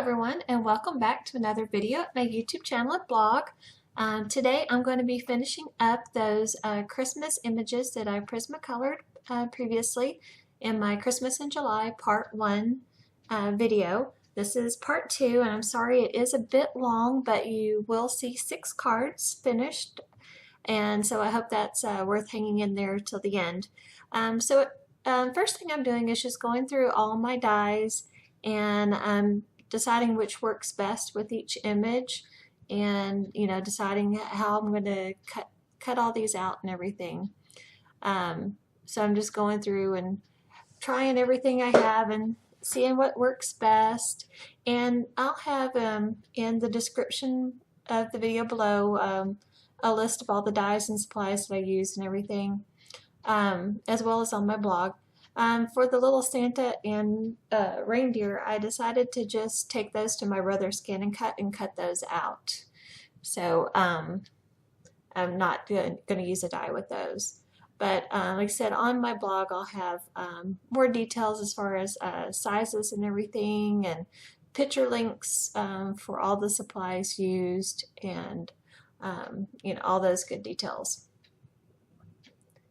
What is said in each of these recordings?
everyone, and welcome back to another video at my YouTube channel and blog. Today I'm going to be finishing up those Christmas images that I Prismacolored previously in my Christmas in July Part 1 video. This is Part 2, and I'm sorry it is a bit long, but you will see 6 cards finished, and so I hope that's worth hanging in there till the end. First thing I'm doing is just going through all my dies and deciding which works best with each image, and deciding how I'm going to cut all these out and everything. So I'm just going through and trying everything I have and seeing what works best. And I'll have in the description of the video below a list of all the dies and supplies that I use and everything, as well as on my blog. For the little Santa and reindeer, I decided to just take those to my Rotherscan and cut those out. So I'm not going to use a die with those. But like I said, on my blog I'll have more details as far as sizes and everything, and picture links for all the supplies used, and all those good details.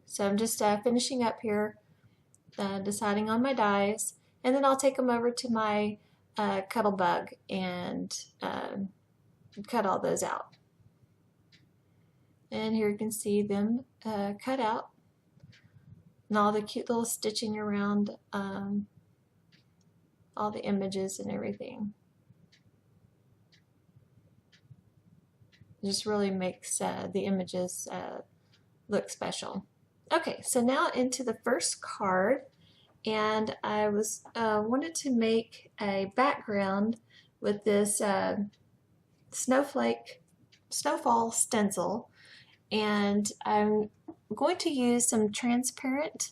So I'm just finishing up here, deciding on my dies, and then I'll take them over to my Cuttlebug and cut all those out. And here you can see them cut out, and all the cute little stitching around all the images and everything. It just really makes the images look special. Okay, so now into the first card, and I wanted to make a background with this snowfall stencil, and I'm going to use some transparent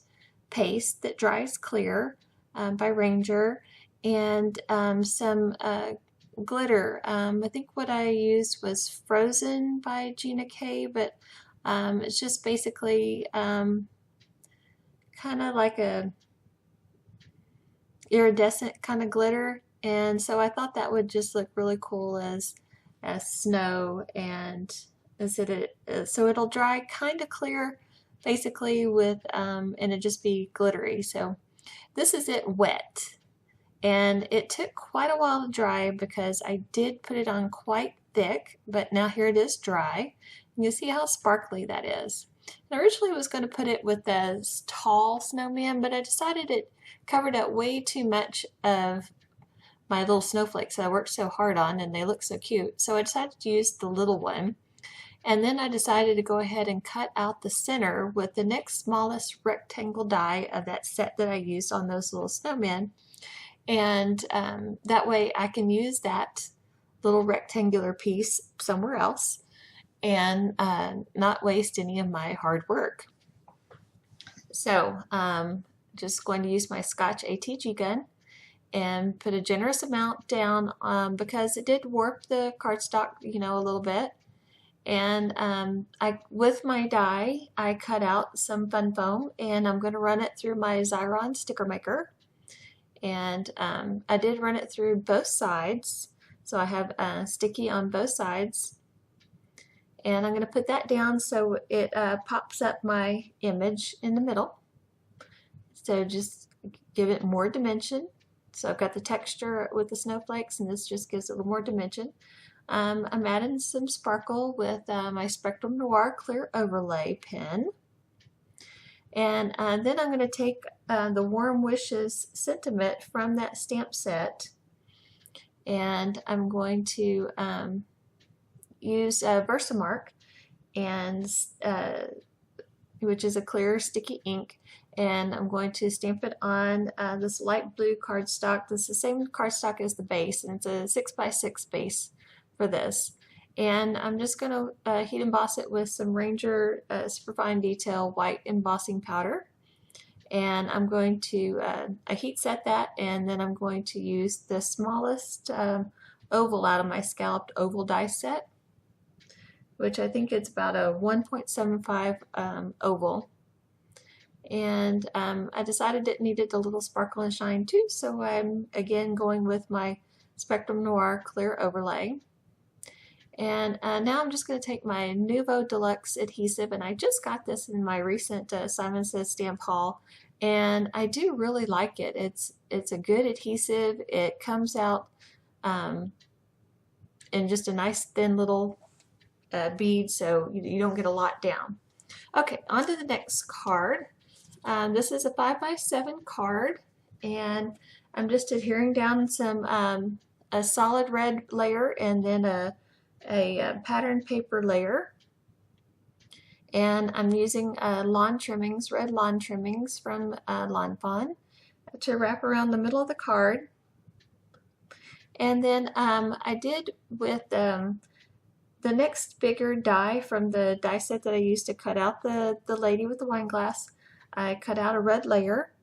paste that dries clear by Ranger, and some glitter. I think what I used was Frozen by Gina K, but it's just basically kind of like a iridescent kind of glitter, and so I thought that would just look really cool as snow, and so it'll dry kind of clear basically with and it'll just be glittery. So this is it wet, and it took quite a while to dry because I did put it on quite thick, but now here it is dry. You see how sparkly that is. And originally I was going to put it with this tall snowman, but I decided it covered up way too much of my little snowflakes that I worked so hard on, and they look so cute. So I decided to use the little one. And then I decided to go ahead and cut out the center with the next smallest rectangle die of that set that I used on those little snowmen. And that way I can use that little rectangular piece somewhere else and not waste any of my hard work. So just going to use my Scotch ATG gun and put a generous amount down because it did warp the cardstock, a little bit. And with my die, I cut out some fun foam, and I'm going to run it through my Xyron sticker maker. And I did run it through both sides, so I have sticky on both sides. And I'm going to put that down so it pops up my image in the middle. So just give it more dimension. So I've got the texture with the snowflakes, and this just gives it a little more dimension. I'm adding some sparkle with my Spectrum Noir Clear Overlay pen. And then I'm going to take the Warm Wishes sentiment from that stamp set, and I'm going to use Versamark, and which is a clear sticky ink, and I'm going to stamp it on this light blue cardstock. This is the same cardstock as the base, and it's a 6x6 base for this. And I'm just going to heat emboss it with some Ranger Superfine Detail white embossing powder. And I'm going to heat set that, and then I'm going to use the smallest oval out of my scalloped oval die set, which I think it's about a 1.75 oval. And I decided it needed a little sparkle and shine too, so I'm again going with my Spectrum Noir Clear Overlay. And now I'm just going to take my Nuvo Deluxe adhesive, and I just got this in my recent Simon Says stamp haul, and I do really like it. It's a good adhesive. It comes out in just a nice thin little bead, so you don't get a lot down. Okay, on to the next card. This is a 5x7 card, and I'm just adhering down some a solid red layer and then a pattern paper layer. And I'm using lawn trimmings, red lawn trimmings from Lawn Fawn to wrap around the middle of the card. And then I did with the next bigger die from the die set that I used to cut out the lady with the wine glass. I cut out a red layer,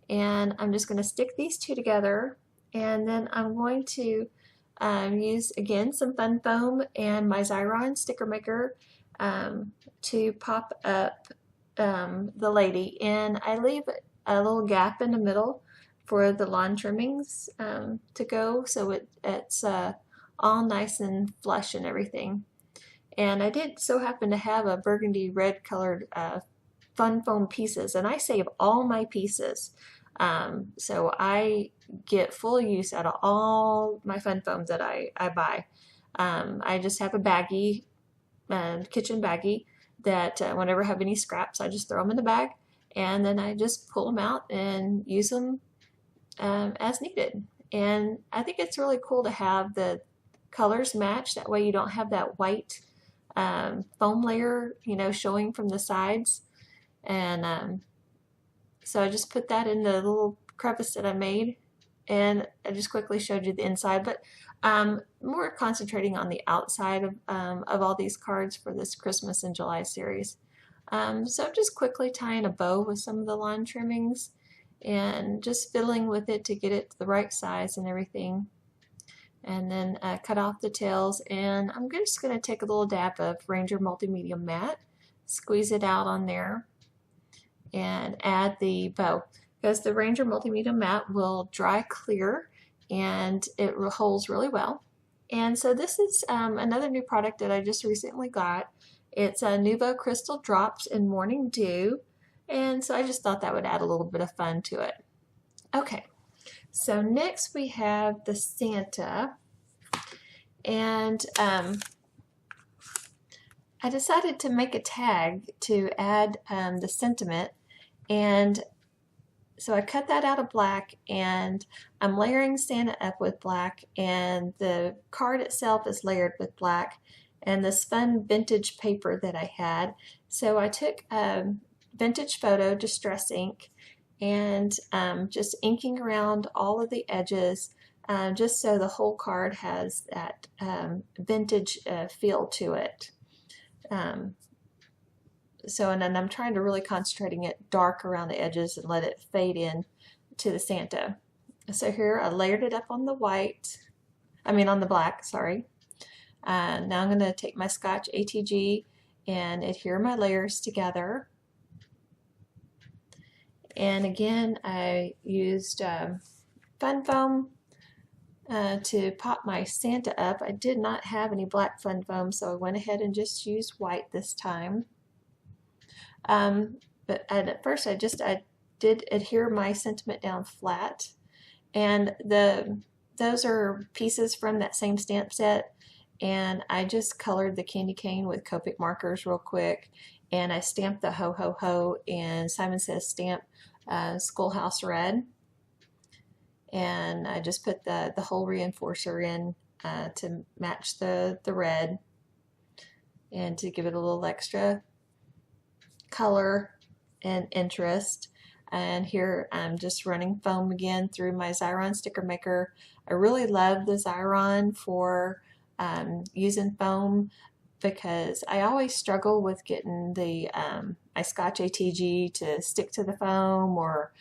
and I'm just going to stick these two together, and then I'm going to use again some fun foam and my Xyron sticker maker to pop up the lady, and I leave a little gap in the middle for the lawn trimmings to go, so it's all nice and flush and everything. And I did so happen to have a burgundy red colored fun foam pieces, and I save all my pieces. So I get full use out of all my fun foams that I buy. I just have a baggie, kitchen baggie, that whenever I have any scraps, I just throw them in the bag, and then I just pull them out and use them as needed. And I think it's really cool to have the colors match. That way you don't have that white foam layer, showing from the sides. And so I just put that in the little crevice that I made, and I just quickly showed you the inside, but more concentrating on the outside of all these cards for this Christmas in July series. So I'm just quickly tying a bow with some of the lawn trimmings and just fiddling with it to get it to the right size and everything. And then cut off the tails, and I'm just going to take a little dab of Ranger Multimedia Matte, squeeze it out on there, and add the bow, because the Ranger Multimedia Matte will dry clear and it holds really well. And so this is another new product that I just recently got. It's a Nuvo Crystal Drops in Morning Dew, and so I just thought that would add a little bit of fun to it. Okay, so next we have the Santa, and I decided to make a tag to add the sentiment, and so I cut that out of black, and I'm layering Santa up with black, and the card itself is layered with black, and this fun vintage paper that I had. So I took Vintage Photo Distress ink and just inking around all of the edges, just so the whole card has that vintage feel to it. And then I'm trying to really concentrating it dark around the edges and let it fade in to the Santa. So here I layered it up on the on the black, sorry. Now I'm going to take my Scotch ATG and adhere my layers together. And again, I used fun foam to pop my Santa up. I did not have any black fun foam, so I went ahead and just used white this time. But at first I did adhere my sentiment down flat, and those are pieces from that same stamp set, and I just colored the candy cane with Copic markers real quick, and I stamped the Ho Ho Ho and Simon Says stamp Schoolhouse Red, and I just put the whole reinforcer in to match the red and to give it a little extra color and interest. And here I'm just running foam again through my Xyron sticker maker. I really love the Xyron for using foam, because I always struggle with getting the my Scotch ATG to stick to the foam, or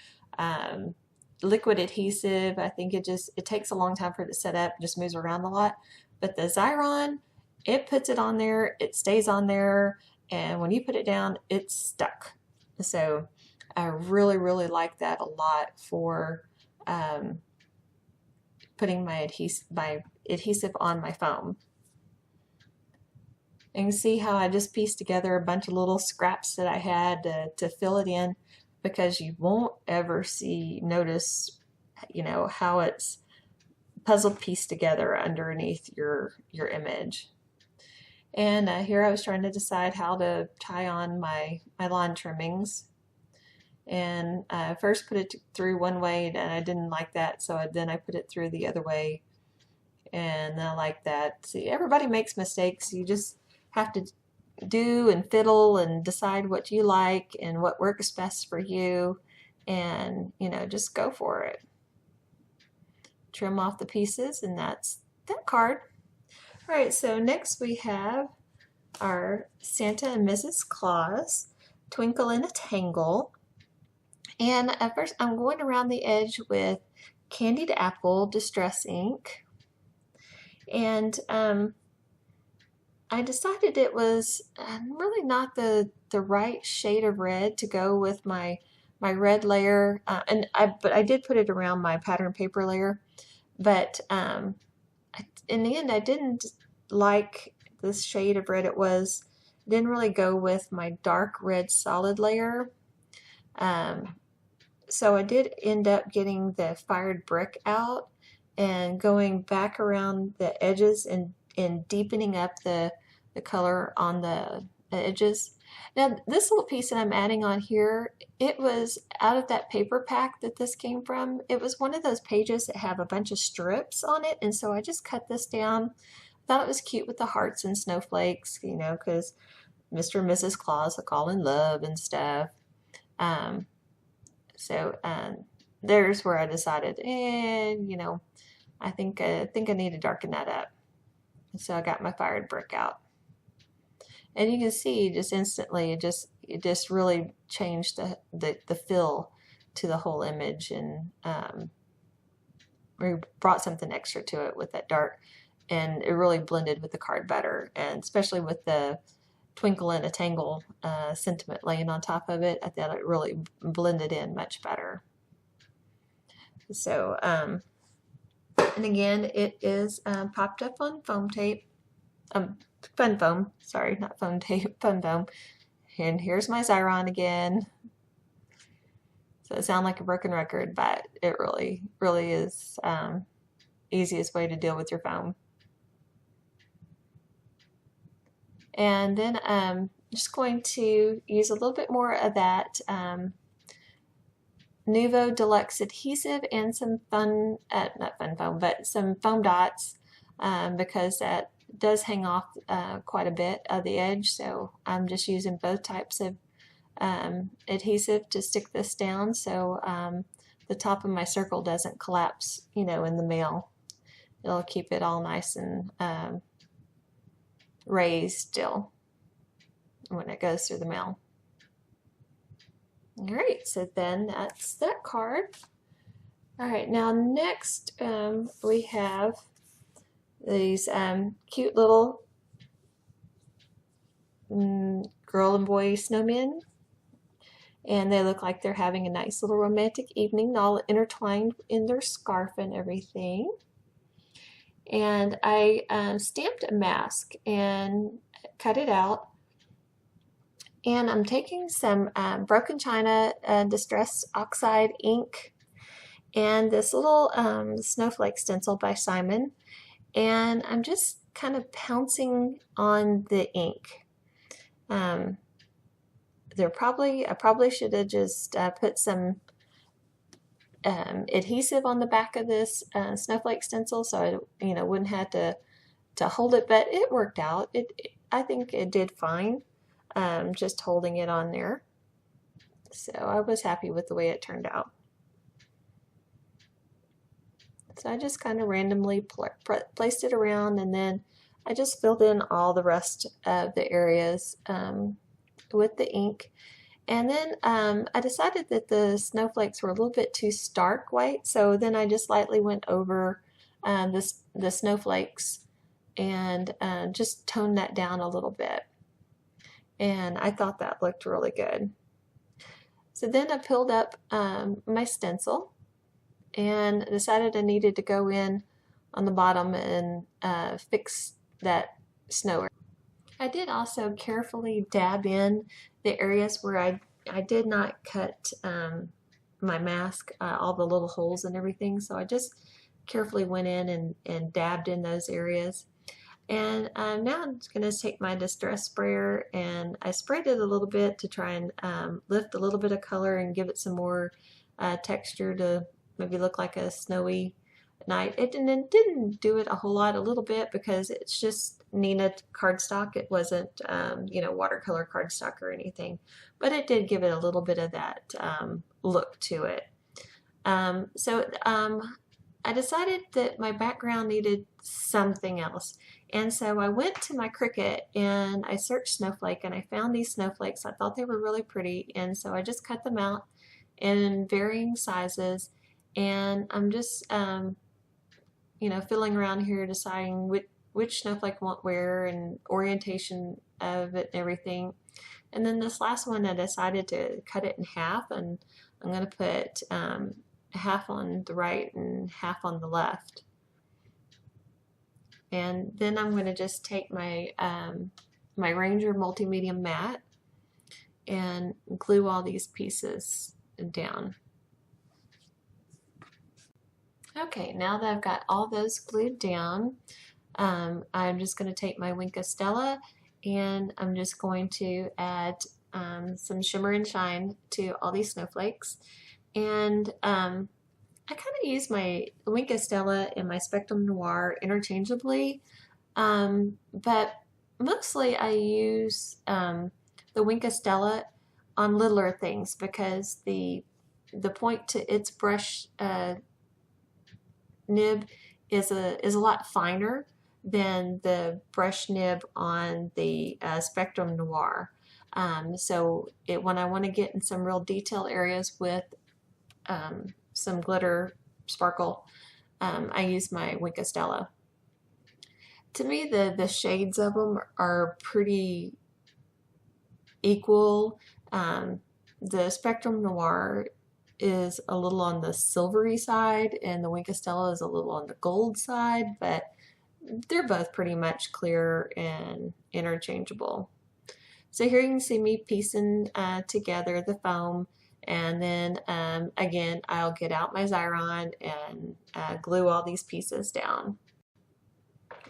liquid adhesive. I think it takes a long time for it to set up, it just moves around a lot. But the Xyron, it puts it on there, it stays on there, and when you put it down, it's stuck. So I really, really like that a lot for putting my adhesive on my foam. And you can see how I just pieced together a bunch of little scraps that I had to fill it in, because you won't ever notice, you know, how it's puzzle pieced together underneath your image. And here I was trying to decide how to tie on my lawn trimmings. And I first put it through one way, and I didn't like that, so then I put it through the other way, and I like that. See, everybody makes mistakes. You just have to do and fiddle and decide what you like and what works best for you, and you know, just go for it. Trim off the pieces, and that's that card. All right, so next we have our Santa and Mrs. Claus, Twinkle in a Tangle. And at first I'm going around the edge with Candied Apple Distress ink. And I decided it was really not the right shade of red to go with my red layer. But I did put it around my pattern paper layer. But in the end, I didn't like this shade of red. It didn't really go with my dark red solid layer. So I did end up getting the fired brick out and going back around the edges and deepening up the color on the edges. Now this little piece that I'm adding on here, it was out of that paper pack that this came from. It was one of those pages that have a bunch of strips on it, and so I just cut this down. Thought it was cute with the hearts and snowflakes, you know, because Mr. and Mrs. Claus look all in love and stuff. So there's where I decided, you know, I think I need to darken that up. So I got my fired brick out, and you can see just instantly it just really changed the feel to the whole image, and we brought something extra to it with that dark, and it really blended with the card better, and especially with the Twinkle in a Tangle sentiment laying on top of it, I thought it really blended in much better. So, and again, it is popped up on foam tape, fun foam, sorry, not foam tape, fun foam. And here's my Xyron again. So it sounds like a broken record, but it really, really is easiest way to deal with your foam. And then I'm just going to use a little bit more of that Nuvo Deluxe adhesive and some not fun foam, but some foam dots, because that does hang off quite a bit of the edge. So I'm just using both types of adhesive to stick this down, so the top of my circle doesn't collapse, you know, in the mail. It'll keep it all nice and raised still when it goes through the mail. All right, so then that's that card. All right, now next we have these cute little girl and boy snowmen, and they look like they're having a nice little romantic evening, all intertwined in their scarf and everything. And I stamped a mask and cut it out. And I'm taking some Broken China Distress Oxide ink and this little snowflake stencil by Simon. And I'm just kind of pouncing on the ink. I probably should have just put some adhesive on the back of this snowflake stencil, so I wouldn't have to hold it, but it worked out. I think it did fine, just holding it on there. So I was happy with the way it turned out. So I just kind of randomly placed it around, and then I just filled in all the rest of the areas with the ink. And then I decided that the snowflakes were a little bit too stark white, so then I just lightly went over the snowflakes and just toned that down a little bit. And I thought that looked really good. So then I peeled up my stencil and decided I needed to go in on the bottom and fix that snow. I did also carefully dab in the areas where I did not cut my mask, all the little holes and everything. So I just carefully went in and dabbed in those areas. And now I'm just going to take my distress sprayer and I sprayed it a little bit to try and lift a little bit of color and give it some more texture to maybe look like a snowy night. It didn't do it a whole lot, a little bit, because it's just Neenah cardstock. It wasn't, you know, watercolor cardstock or anything, but it did give it a little bit of that look to it. I decided that my background needed something else. And so I went to my Cricut and I searched snowflake and I found these snowflakes. I thought they were really pretty, and so I just cut them out in varying sizes, and I'm just you know, fiddling around here deciding which snowflake I want where and orientation of it and everything. And then this last one I decided to cut it in half, and I'm going to put half on the right and half on the left. And then I'm going to just take my my Ranger Multimedia mat and glue all these pieces down. Okay, now that I've got all those glued down, I'm just going to take my Wink of Stella and I'm just going to add some shimmer and shine to all these snowflakes. And I kind of use my Wink of Stella and my Spectrum Noir interchangeably, but mostly I use the Wink of Stella on littler things because the point to its brush nib is a lot finer than the brush nib on the Spectrum Noir. So when I want to get in some real detail areas with some glitter sparkle, I use my Wink of Stella. To me, the shades of them are pretty equal. The Spectrum Noir is a little on the silvery side and the Wink of Stella is a little on the gold side, but they're both pretty much clear and interchangeable. So here you can see me piecing together the foam, and then again I'll get out my Xyron and glue all these pieces down.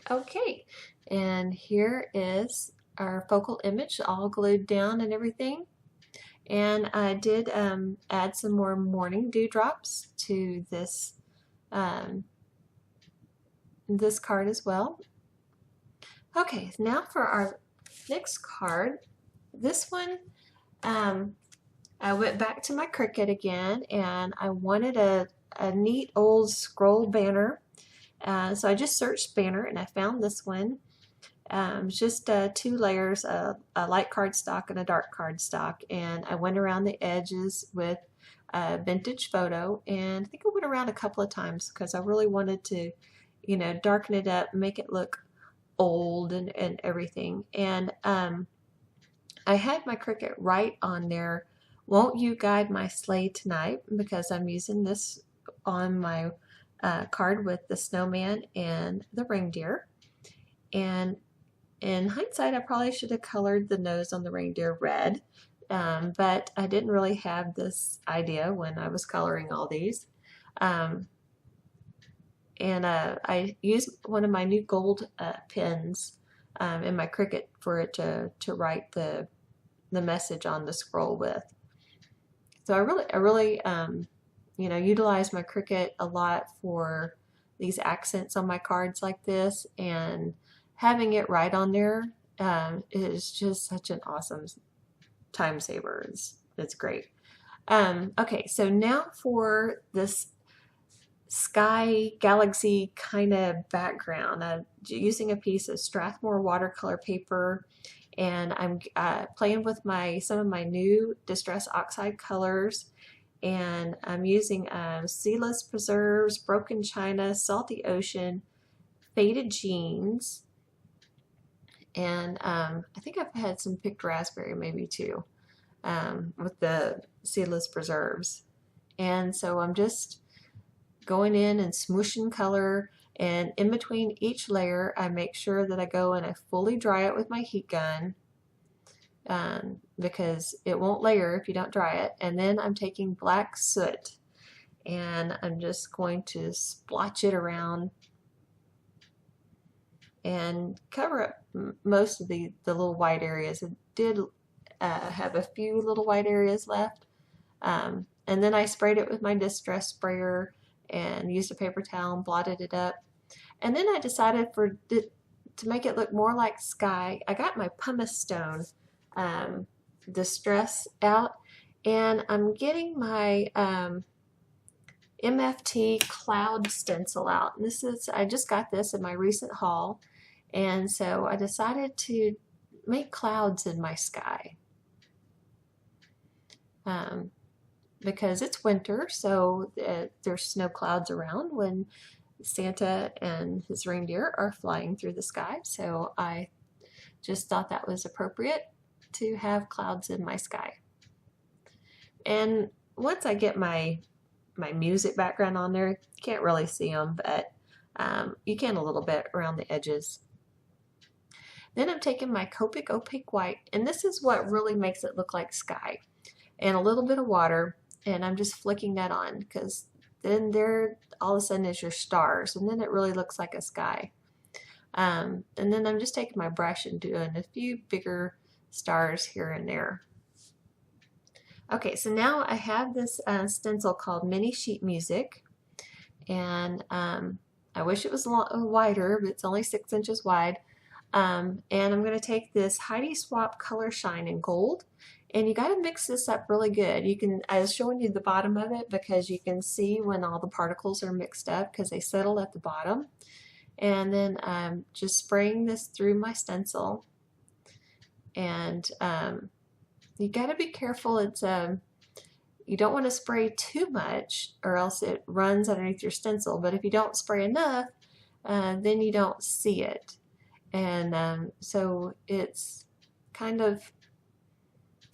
Okay, and here is our focal image all glued down and everything. And I did add some more morning dewdrops to this this card as well. Okay, now for our next card. This one, I went back to my Cricut again, and I wanted a neat old scroll banner. So I just searched banner, and I found this one. Just 2 layers, a light cardstock and a dark cardstock, and I went around the edges with a vintage photo, and I think I went around a couple of times because I really wanted to, you know, darken it up, make it look old and everything. And I had my Cricut right on there, "Won't you guide my sleigh tonight?" because I'm using this on my card with the snowman and the reindeer. And in hindsight, I probably should have colored the nose on the reindeer red, but I didn't really have this idea when I was coloring all these. I used one of my new gold pens in my Cricut for it to write the message on the scroll with. So I really you know, utilize my Cricut a lot for these accents on my cards like this, and having it right on there is just such an awesome time saver. It's great. Okay, so now for this sky galaxy kind of background, I'm using a piece of Strathmore watercolor paper, and I'm playing with some of my new Distress Oxide colors, and I'm using Sealess Preserves, Broken China, Salty Ocean, Faded Jeans, and I think I've had some picked raspberry maybe too with the Seedless Preserves. And so I'm just going in and smooshing color And in between each layer, I make sure that I go and I fully dry it with my heat gun, because it won't layer if you don't dry it. And then I'm taking black soot and I'm just going to splotch it around and cover up most of the little white areas. It did have a few little white areas left. And then I sprayed it with my distress sprayer and used a paper towel and blotted it up. And then I decided to make it look more like sky, I got my pumice stone distress out, and I'm getting my MFT cloud stencil out. And I just got this in my recent haul, and so I decided to make clouds in my sky. Because it's winter, so there's snow clouds around when Santa and his reindeer are flying through the sky. So I just thought that was appropriate to have clouds in my sky. And once I get my music background on there, you can't really see them, but you can a little bit around the edges. Then I'm taking my Copic Opaque White, and this is what really makes it look like sky, and a little bit of water, and I'm just flicking that on, because then there all of a sudden is your stars, and then it really looks like a sky. And then I'm just taking my brush and doing a few bigger stars here and there. Okay, so now I have this stencil called Mini Sheet Music, and I wish it was wider, but it's only 6 inches wide. And I'm going to take this Heidi Swapp Color Shine in gold, and you got to mix this up really good. I was showing you the bottom of it because you can see when all the particles are mixed up because they settle at the bottom. And then just spraying this through my stencil, and you got to be careful. It's you don't want to spray too much or else it runs underneath your stencil, but if you don't spray enough, then you don't see it. And so it's kind of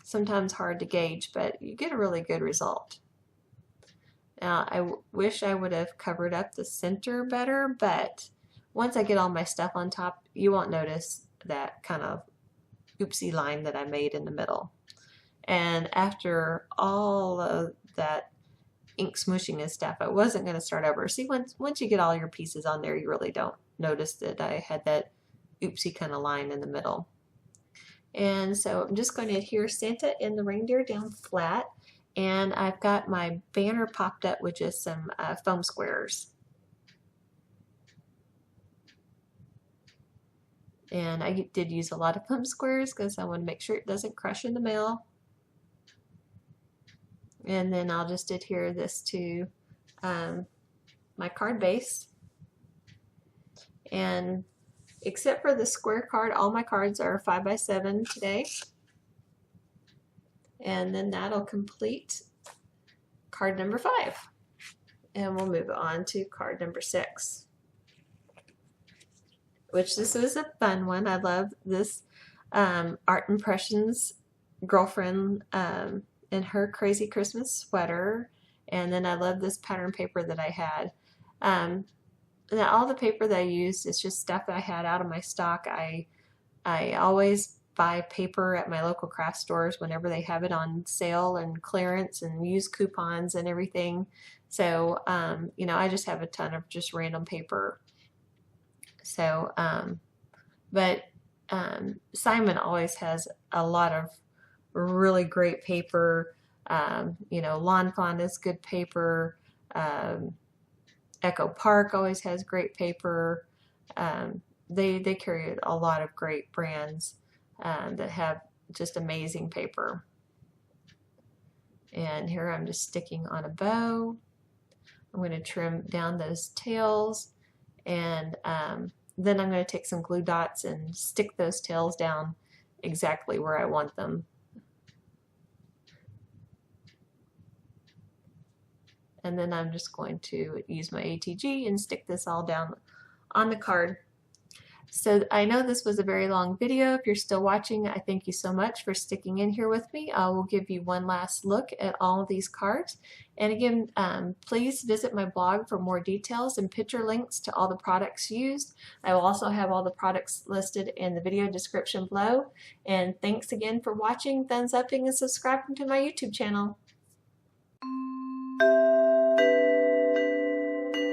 sometimes hard to gauge, but you get a really good result. Now, I wish I would have covered up the center better, but once I get all my stuff on top, you won't notice that kind of oopsie line that I made in the middle. And after all of that ink smooshing and stuff, I wasn't going to start over. See, once you get all your pieces on there, you really don't notice that I had that oopsie kind of line in the middle. And so I'm just going to adhere Santa and the reindeer down flat, and I've got my banner popped up with just some foam squares. And I did use a lot of foam squares because I want to make sure it doesn't crush in the mail. And then I'll just adhere this to my card base. And except for the square card, all my cards are 5x7 today. And then that'll complete card number 5. And we'll move on to card number 6. Which this was a fun one. I love this Art Impressions girlfriend in her crazy Christmas sweater. And then I love this pattern paper that I had. Now all the paper that I used is just stuff that I had out of my stock. I always buy paper at my local craft stores whenever they have it on sale and clearance, and use coupons and everything. So you know, I just have a ton of just random paper. So but Simon always has a lot of really great paper. You know, Lawn Fawn is good paper. Echo Park always has great paper. They carry a lot of great brands that have just amazing paper. And here I'm just sticking on a bow. I'm going to trim down those tails, and then I'm going to take some glue dots and stick those tails down exactly where I want them. And then I'm just going to use my ATG and stick this all down on the card. So I know this was a very long video. If you're still watching, I thank you so much for sticking in here with me. I will give you one last look at all of these cards. And again, please visit my blog for more details and picture links to all the products used. I will also have all the products listed in the video description below. And thanks again for watching, thumbs upping, and subscribing to my YouTube channel.